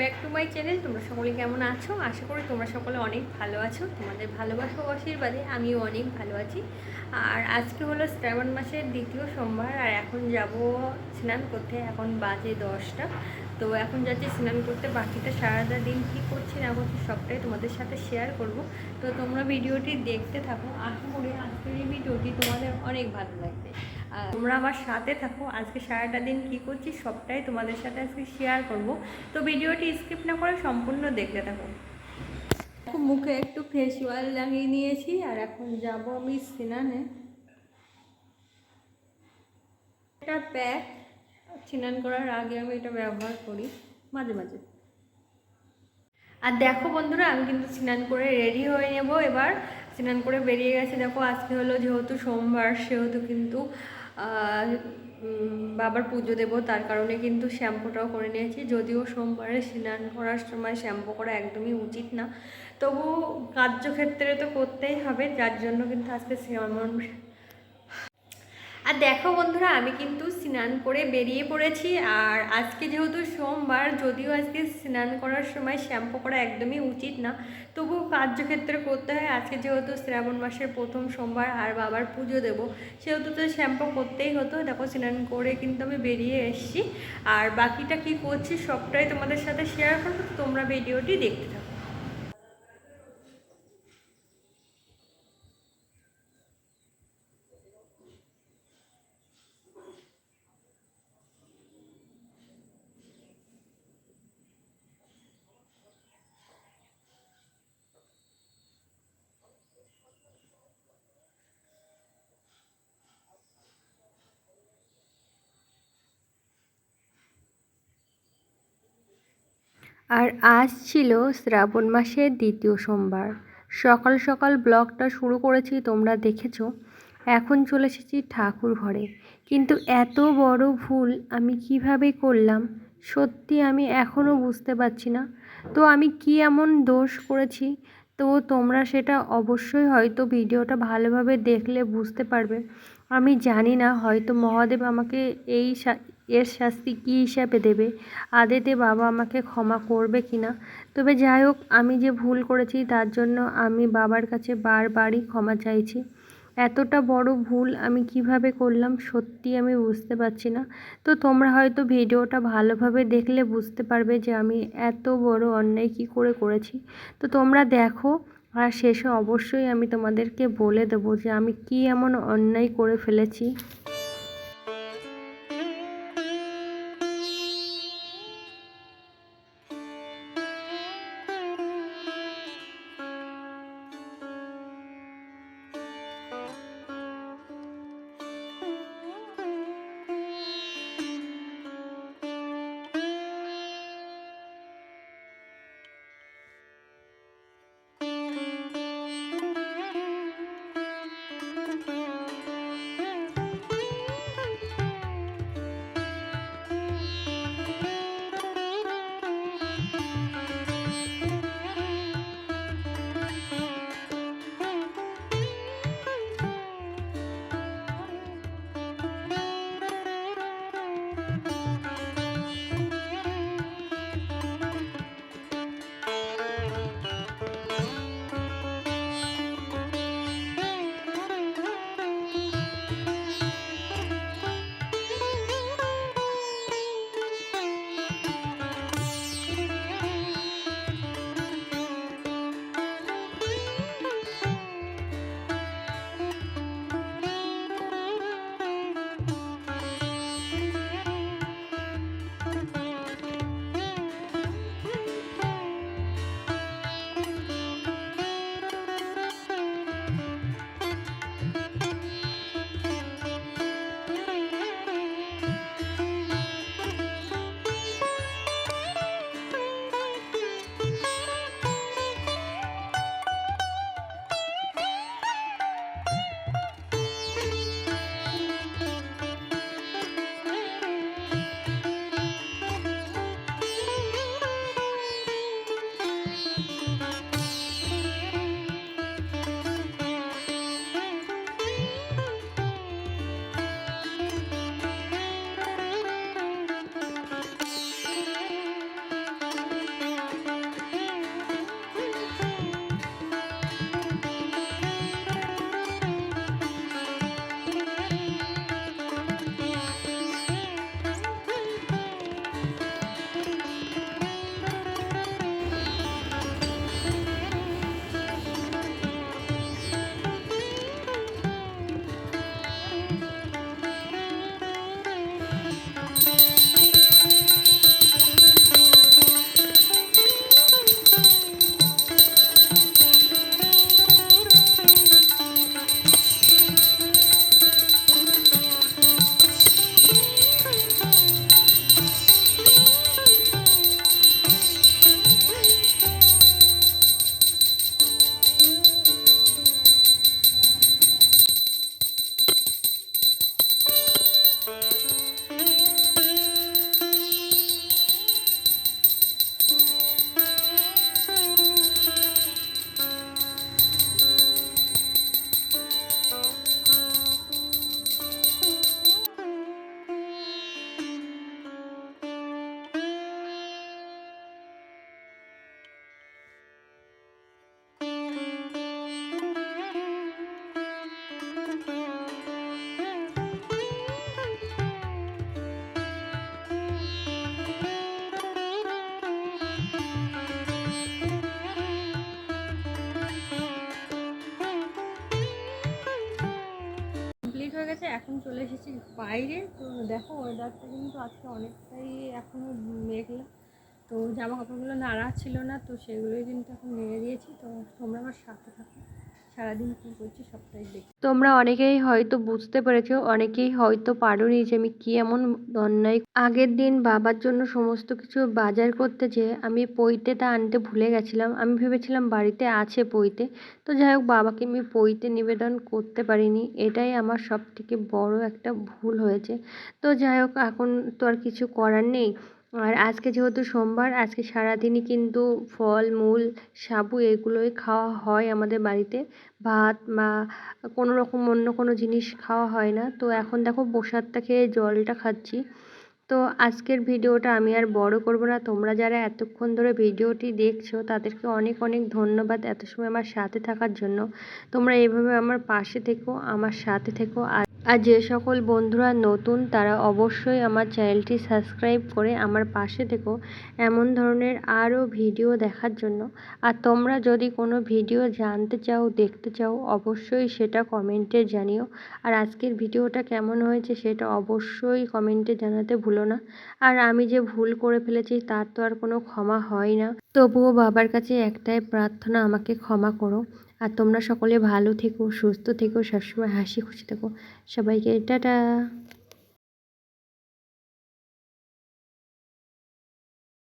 Back to my channel. তোমরা সকলে কেমন আছো? আশা করি তোমরা সকলে অনেক ভালো আছো। তোমাদের ভালোবাসা ও আশীর্বাদে আমিও অনেক ভালো আছি। আর আজকে হলো শ্রাবণ মাসের দ্বিতীয় সোমবার, আর এখন যাব স্নান করতে। এখন বাজে 10টা। তো এখন যাচ্ছি স্নান করতে। বাকিটা সারাটা দিন কী করছি না করছি সবটাই তোমাদের সাথে শেয়ার করব। তো তোমরা ভিডিওটি দেখতে থাকো। আশা করি আজকের এই ভিডিওটি তোমাদের অনেক ভালো লাগবে। তোমরা আমার সাথে থাকো। আজকে সারাটা দিন কী করছি সবটাই তোমাদের সাথে আজকে শেয়ার করব। তো ভিডিওটি স্কিপ না করে সম্পূর্ণ দেখতে থাকো। মুখে একটু ফেস ওয়াশ লাগিয়ে নিয়েছি, আর এখন যাব আমি স্নানে। এটা প্যাক, স্নান করার আগে আমি এটা ব্যবহার করি মাঝে মাঝে। আর দেখো বন্ধুরা, আমি কিন্তু স্নান করে রেডি হয়ে নেব। এবার স্নান করে বেরিয়ে গেছে। দেখো আজকে হলো যেহেতু সোমবার, সেহেতু কিন্তু বাবার পুজো দেবো, তার কারণে কিন্তু শ্যাম্পুটাও করে নিয়েছি। যদিও সোমবারে স্নান করার সময় শ্যাম্পু করা একদমই উচিত না, তবু কার্যক্ষেত্রে তো করতেই হবে, যার জন্য কিন্তু আজকে আর দেখো বন্ধুরা, আমি কিন্তু স্নান করে বেরিয়ে পড়েছি। আর আজকে যেহেতু সোমবার, যদিও আজকে স্নান করার সময় শ্যাম্পু করা একদমই উচিত না, তবু কার্যক্ষেত্রে করতে হয়। আজকে যেহেতু শ্রাবণ মাসের প্রথম সোমবার আর বাবার পুজো দেবো, সেহেতু তো শ্যাম্পু করতেই হতো। দেখো স্নান করে কিন্তু আমি বেরিয়ে এসেছি। আর বাকিটা কি করছি সবটাই তোমাদের সাথে শেয়ার করবো। তোমরা ভিডিওটি দেখতে থাকো। আর আজ ছিল শ্রাবণ মাসের দ্বিতীয় সোমবার। সকাল সকাল ব্লগটা শুরু করেছি, তোমরা দেখেছো। এখন চলে এসেছি ঠাকুর ঘরে। কিন্তু এত বড় ভুল আমি কিভাবে করলাম, সত্যি আমি এখনও বুঝতে পারছি না। তো আমি কি এমন দোষ করেছি, তো তোমরা সেটা অবশ্যই হয়তো ভিডিওটা ভালোভাবে দেখলে বুঝতে পারবে। আমি জানি না, হয়তো মহাদেব আমাকে এর শাস্তি কী হিসাবে দেবে, আদতে বাবা আমাকে ক্ষমা করবে কি না। তবে যাই হোক, আমি যে ভুল করেছি তার জন্য আমি বাবার কাছে বারবারই ক্ষমা চাইছি। এতটা বড় ভুল আমি কিভাবে করলাম সত্যি আমি বুঝতে পারছি না। তো তোমরা হয়তো ভিডিওটা ভালোভাবে দেখলে বুঝতে পারবে যে আমি এত বড় অন্যায় কী করে করেছি। তো তোমরা দেখো, আর শেষে অবশ্যই আমি তোমাদেরকে বলে দেবো যে আমি কি এমন অন্যায় করে ফেলেছি। কমপ্লিট হয়ে গেছে। এখন চলে এসেছি বাইরে। তো দেখো ওয়েদারটা কিন্তু আজকে অনেকটাই এখনও মেঘলা। তো জামা কাপড়গুলো নাড়া ছিল না, তো সেগুলোই কিন্তু এখন নেড়ে দিয়েছি। তো তোমরা আমার সাথে থাকো, সারাদিন কী করছি সবটাই দেখি। তোমরা অনেকেই হয়তো বুঝতে পেরেছো, অনেকেই হয়তো পারোনি যে আমি কি এমন অন্যায়। আগের দিন বাবার জন্য সমস্ত কিছু বাজার করতে যেয়ে আমি পৈতেটা আনতে ভুলে গেছিলাম। আমি ভেবেছিলাম বাড়িতে আছে পৈতে। তো যাই হোক, বাবাকে আমি পৈতে নিবেদন করতে পারিনি, এটাই আমার সব থেকে বড় একটা ভুল হয়েছে। তো যাই হোক, এখন তো আর কিছু করার নেই। আর আজকে যেহেতু সোমবার, আজকে সারাদিনই কিন্তু ফল মূল সাবু এগুলোই খাওয়া হয় আমাদের বাড়িতে। ভাত বা কোনো রকম অন্য কোনো জিনিস খাওয়া হয় না। তো এখন দেখো প্রসাদটা খেয়ে জলটা খাচ্ছি। তো আজকের ভিডিওটা আমি আর বড় করব না। তোমরা যারা এতক্ষণ ধরে ভিডিওটি দেখছো তাদেরকে অনেক অনেক ধন্যবাদ এত সময় আমার সাথে থাকার জন্য। তোমরা এইভাবে আমার পাশে থেকো, আমার সাথে থেকো। আর যে সকল বন্ধুরা নতুন তারা অবশ্যই আমার চ্যানেলটি সাবস্ক্রাইব করে আমার পাশে থেকো এমন ধরনের আরও ভিডিও দেখার জন্য। আর তোমরা যদি কোনো ভিডিও জানতে চাও, দেখতে চাও, অবশ্যই সেটা কমেন্টে জানিও। আর আজকের ভিডিওটা কেমন হয়েছে সেটা অবশ্যই কমেন্টে জানাতে ভুলো না। আর আমি যে ভুল করে ফেলেছি তার তো আর কোনো ক্ষমা হয় না। তবুও বাবার কাছে একটাই প্রার্থনা, আমাকে ক্ষমা করো। আর তোমরা সকলে ভালো থেকো, সুস্থ থেকো, সবসময় হাসি খুশি থেকো। সবাইকে টাটা।